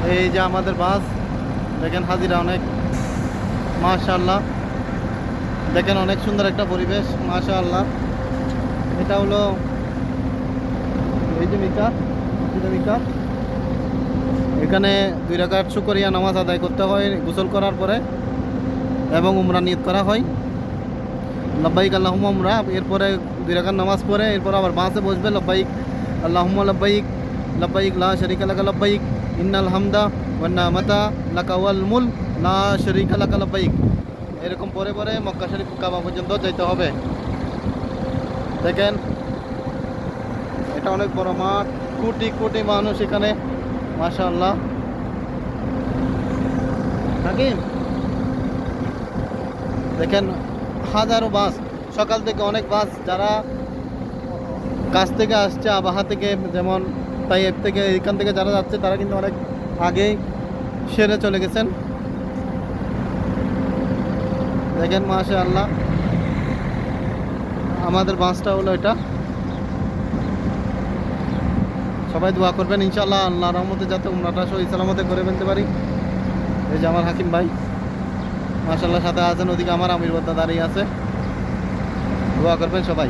এই যে আমাদের বাস, দেখেন হাজিরা অনেক, মাশাআল্লাহ। দেখেন অনেক সুন্দর একটা পরিবেশ, মাশাআল্লাহ। এটা হলো এই যে মিকাত, মসজিদে মিকাত। এখানে 2 রাকাত শুকরিয়া নামাজ আদায় করতে হয় গোসল করার পরে, এবং উমরা নিয়ত করা হয়, লব্বাইক আল্লাহুম্মা উমরা। এরপরে 2 রাকাত নামাজ পড়ে এরপর আবার বাসে বসবে, লব্বাইক আল্লাহুম্মা লব্বাইক, লব্বাইক লা শারীকা লাকা লব্বাইক, ইন্নাল হামদা ওয়ান নি'মাতা লাকা ওয়াল মুলক লা শারীকা লাকা লব্বাইক। এরকম পরে পরে মক্কা শরীফ কাবা পর্যন্ত যেতে হবে। দেখেন এটা অনেক বড় মাঠ, কোটি কোটি মানুষ এখানে, মাশাআল্লাহ। হাকিম দেখেন হাজারো বাস, সকাল থেকে অনেক বাস যারা কাছ থেকে আসছে, আবাহা থেকে, যেমন তাইয়েব থেকে, এখান থেকে যারা যাচ্ছে তারা কিন্তু অনেক আগেই সেরে চলে গেছেন। দেখেন মাশাআল্লাহ, আমাদের বাসটা হলো এটা। সবাই দোয়া করবেন ইনশাআল্লাহ, আল্লাহর রহমতে যাতে উমরাটা সহি সালামতে করে ফেলতে পারি। এই যে আমার হাকিম ভাই মাশাআল্লাহ সাথে আছেন, ওদিকে আমার আমির বদ্দা দাঁড়িয়ে আছে। দোয়া করবেন সবাই।